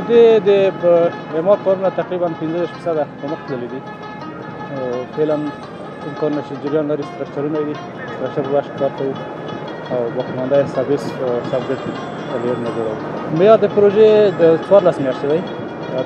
دې د معمار کارونه تقریبا 15% پرمخ تللي دي. فعلا کوم کارونه چې جریان لري سترکچرونه دي، سترکچر په وخت کار کوو او باقیمانده سرویس سبجیکټ کلیر نه جوړوو. معیار د پروژې د 14 میاشتې دی،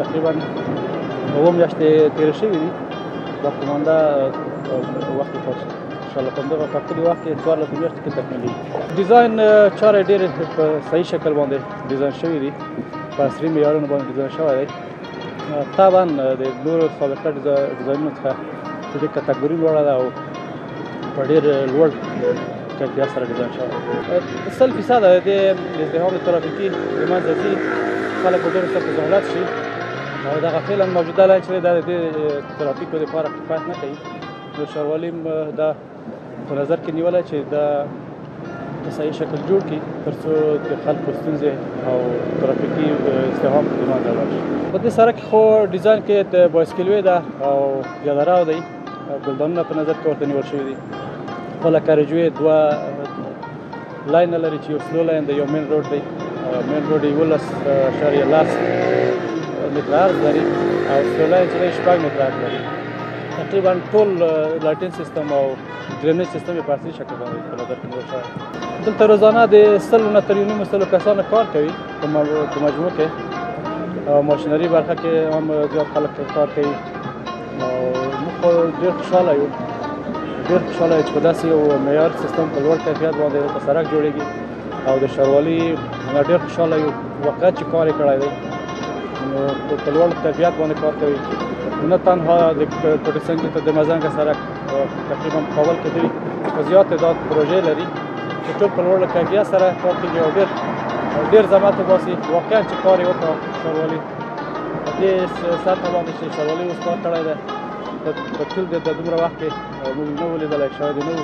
تقریبا 9 میاشتې تېرې شوي دي، باقیمانده وخت یې پاتې انشاءالله په همدغه ټاکلي وخت کې 14 میاشتې کې تکمیلېږي. ډیزاین چارې ډېرې په صحیح شکل باندې ډیزاین شوي دي، په عصري معیارونو باندې ډیزاین شوی دی. طبعا د نورو سابقه ډیزاینونو څخه د دې کټګوري لوړه ده او په ډېر لوړ کیفیت سره ډیزاین شوی. 100% د ازدحام ترافیکي د منځه ځي، خلک په ډېرو سخت زحمت شي او دغه فعلا موجوده لاین چې دا د دې ترافیکو لپاره کفایت نه کوي. نو ښاروالي دا په نظر کې نیولی چې دا په صحیح شکل جوړ کړي تر څو د خلکو ستونزې او ترافیکي ازدحام د منځه ولاړ شي. په دې سړک خو ډیزاین کې د بایسکلوې ده او پیاده رو دی، ګلدانونه په نظر کې ورته نیول شوي دي. خپله کاریجوې 2 لاینه لري چې یو سلو لاین دی، یو مین روډ دی. مین روډ 11.10 متره عرض لري او سلو لاین چې دی 6 متره عرض لري. تقریبا ټول لایټین سیستم او ډرینیج سیستم یې په اصلي شکل باندې په نظر کې نیول شوی. دلته روزانه د 100 نه تر 1.5 کسانو کار کوي په مجموع کې، او ماشینري برخه کې هم زیات خلک کار کوي. او موږ خو ډېر خوشحاله یو چې په داسې یو معیار سیستم په لوړ کیفیت باندې په سړک جوړېږي او د ښاروالي ډېر خوشحاله یو واقعیت چې کار یې کړی دی، نو په لوړ کیفیت باندې کار کوي. نه تنها د کوټې څنګ ته د مزنګه سړک تقریبا په کابل کې دوی په زیات تعداد پروژې لري چې ټول په لوړ کیفیت سره کار کوي او ډېر زحمت وباسي. واقعا چې کار یې وکړ ښاروالي په دې سطحه باندې چې ښاروالي اوس کار کړی دی په ټول د دومره وخت کې موږ نه وو لیدلی، شاید نه وو.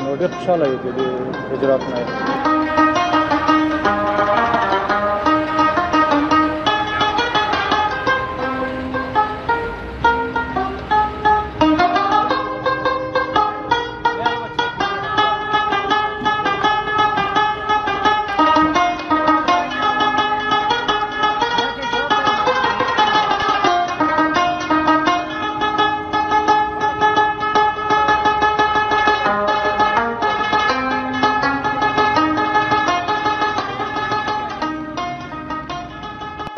نو ډېر خوشحاله یو د دې اجراتو نه.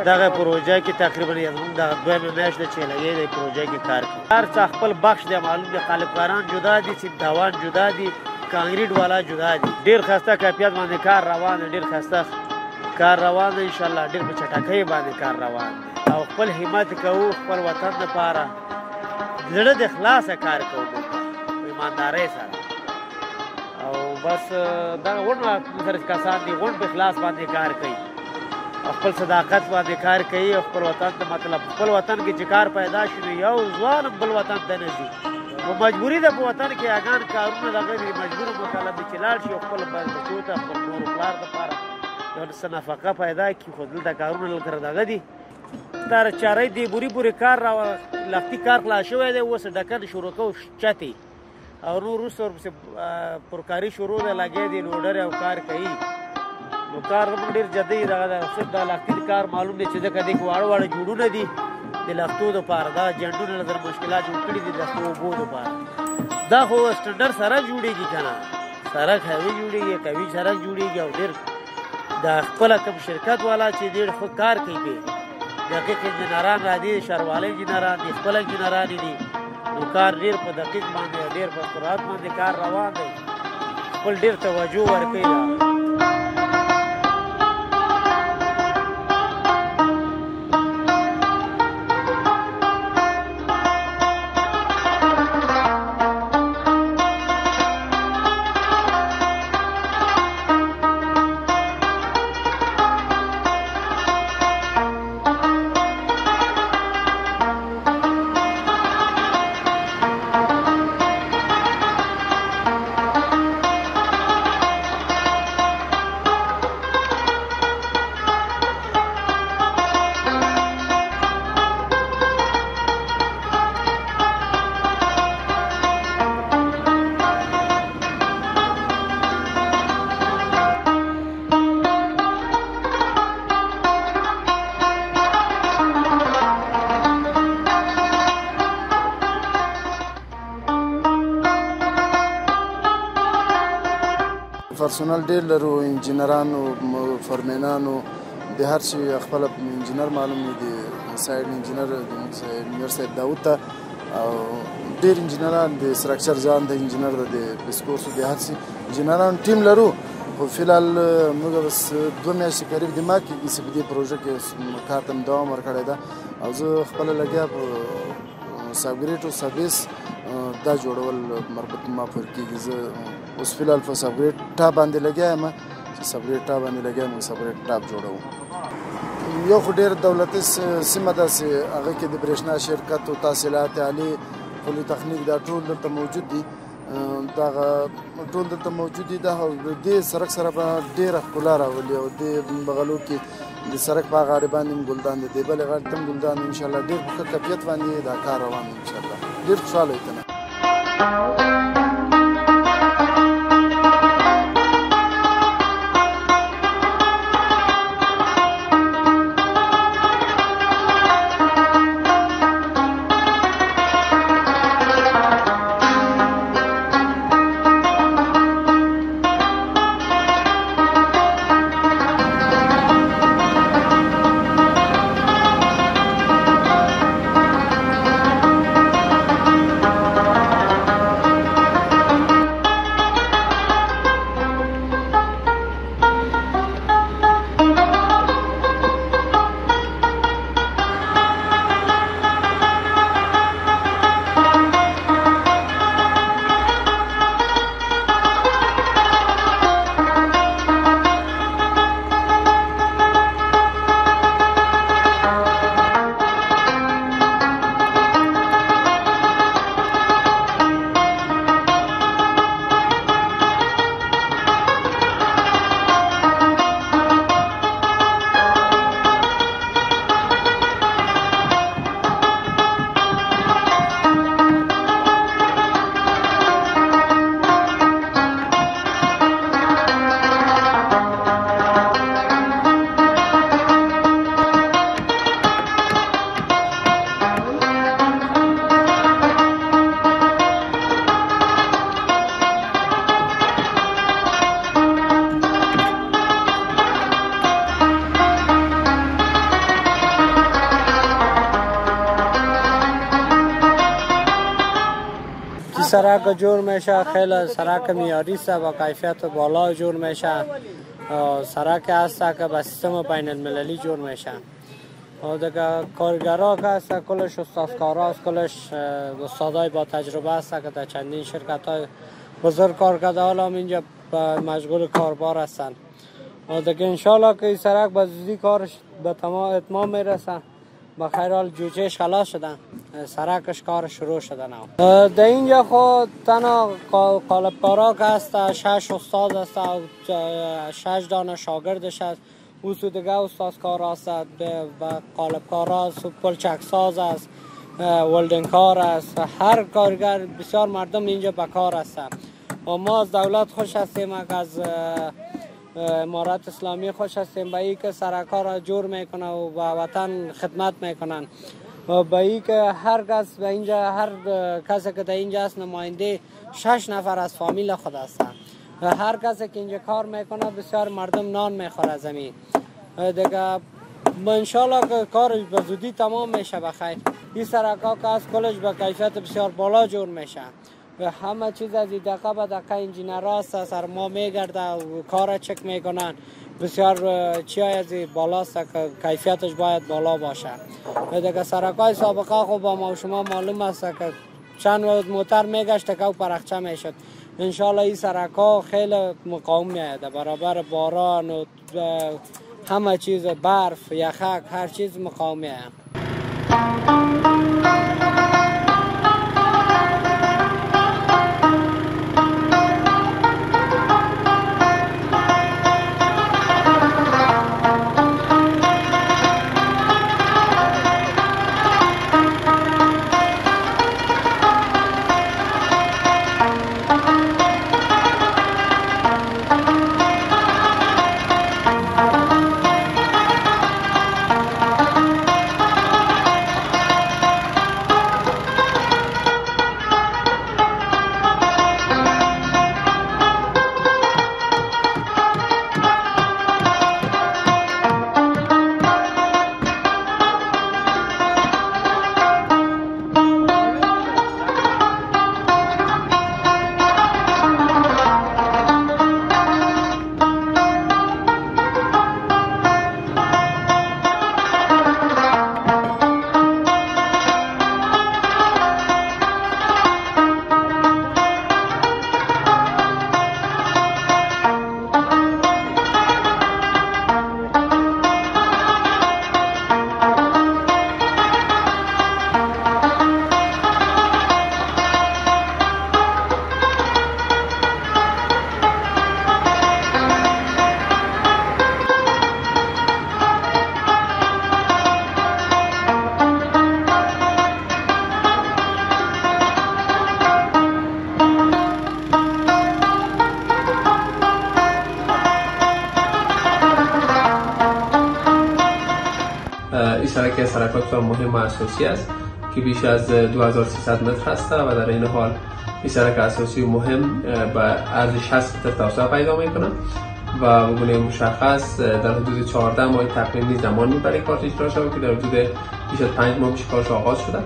دغه پروژه کې تقریبا زموږ د 2 میاشت چې لګي د پروژه کې کار کوي. هر څه خپل بخش دی، معلوم دی قالبکاران جدا دي، سیمټاوان جدا دي، کانکریټ والا جدا دي. ډېر خسته کیفیت باندې کار روان دی، ډېر خسته کار روان دی. انشاءالله ډېر په چټکۍ باندې کار روان دی او خپل همت کوو خپل وطن لپاره، زړه د اخلاصه کار کوو په ایماندارۍ سره. او بس دغه غونډه سره کسان دي غونډ په اخلاص باندې کار کوي، خپل صداقت باندې کار کوي او خپل وطن ته مطلب خپل وطن کې چې کار پیدا شي یو ځوان بل وطن ته نه ځي. او مجبوري ده په وطن کې اګان کارونه دغه مجبور مطالب چې لاړ شي خپل بچو ته خپل مور پلار دپاره یو څه نفقه پیدا کړي. خو دلته کارونه لکه دغه دي دار چارې دی بوري کار را لختي کار خلاص شوی دی، اوس ډکن شروع کوو چتې او نور وروسته ورپسې پرکاري شروع ده لګیا دي لوډر او کار کوي. نو کار زموږ ډېر جدي دغه ده، صرف دا لختي کار معلوم دی چې ځکه دې کې واړه جوړونه دي د لختو دپاره، دا جنډونه نظر مشکلات جوړ کړي دي د لختو اوبو دپاره. دا خو سټنډرډ سړک جوړېږي که نه، سړک هوي جوړېږي، قوي سړک جوړېږي او ډېر د خپله کوم شرکت والا چې ډېر ښه کار کوي پې دقیق انجینران را دي، ښاروالۍ انجینران دي، خپل انجینران دي. نو کار ډېر په دقیق باندې ډېر په سرعت باندې کار روان دی، خپل ډېر توجه ورکوي. پرسونل ډېر لرو، انجینرانو، فرمینانو، د هر شي خپل انجینر معلوم دی، سایډ انجینر انجینر صاحب داود ته، او ډېر انجینران د سټرکچر ځان د انجینر د بسکورسو د هر شي انجینرانو ټیم لرو. خو فلحال موږ بس 2 میاشتې قریب دماغ کېږي چې په دې پروژه کې کار ته مې دوام ورکړی ده، او زه خپله لګیا په سابګریډ او سابیس دا جوړول مربوط ما پورې کېږي. زه اوس فلحال په سابګریډ ټاپ باندې لګیا یم، چې سابګریډ ټاپ باندې لګیا یم، سابګریډ ټاپ جوړوم. یو خو ډېر دولتي سیمه ده چې هغه کې د برېښنا شرکت او تحصیلات عالي، پولي تخنیک دا ټول دلته موجود دي، دغه ټول دلته موجود دي. دا دې سړک سره به ډېره ښکلا راولي، او دې بغلو کې د سړک په هغه غاړې باندې هم ګلدان دی، دې بلې غاړې ته هم ګلدان، انشاءالله ډېر په ښه کیفیت باندې دا کار روان دی، انشاءالله ډېر خوشحاله یم. سرک جور میشه، خیلی سرک معیاری است، با کیفیت بالا جور میشه. سرک هست که به سیستم بین المللی جور میشه. و دیگه کارگرها که هست کلش استادکارا است، کلش استادای با تجربه است که در چندین شرکت های بزرگ کار کرده، حالا اینجا مشغول کاربار هستن. و دیگه انشالله که این سرک به زودی کارش به تمام اتمام میرسه. با خیر حال جوجهش خلاص شدن، سرکش کار شروع شده نو. در اینجا خود تنها قالبکارا که هست 6 استاد است، 6 دانه شاگردش است. او سو دیگه استادکار است، قالبکار است، پلچکساز است، ولدنگ کار است. هر کارگر بسیار مردم اینجا به کار هستند. و ما از دولت خوش هستیم که از امارات اسلامی خوش هستیم به ای که سرک‌ها را جور میکنه و به وطن خدمت میکنن، و به ای که هر کس به اینجا، هر کسی که در اینجا است نماینده 6 نفر از فامیل خود هستن. هر کسی که اینجا کار میکنه بسیار مردم نان میخوره زمین. دیگه انشالله که کار به زودی تمام میشه بخیر. این سرک‌ها که از کلش به کیفیت بسیار بالا جور میشه و همه چیز از این دقیقه به دقیقه انجینرها است، سر ما میگرده و کار چک میکنن. بسیار چیای از این بالاست که کیفیتش باید بالا باشه. و دیگه سرکای سابقه خب با ما و شما معلوم است که چند وقت موتر میگشت که او پرخچه میشد. انشالله این سرکا خیلی مقاوم میاید برابر باران و همه چیز، برف، یخک، هر چیز مقاوم میاید. سرک بسیار مهم و اساسی است که بیش از 2300 متر است و در این حال این سرک اساسی و مهم به عرض 60 متر توسعه پیدا میکنه و به گونه مشخص در حدود 14 ماه تقریبی زمان میبره کارش اجرا شود که در حدود بیش از 5 ماه پیش کارش آغاز شده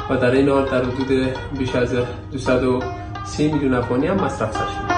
و در این حال در حدود بیش از 230 میلیون افغانی هم مصرف شده.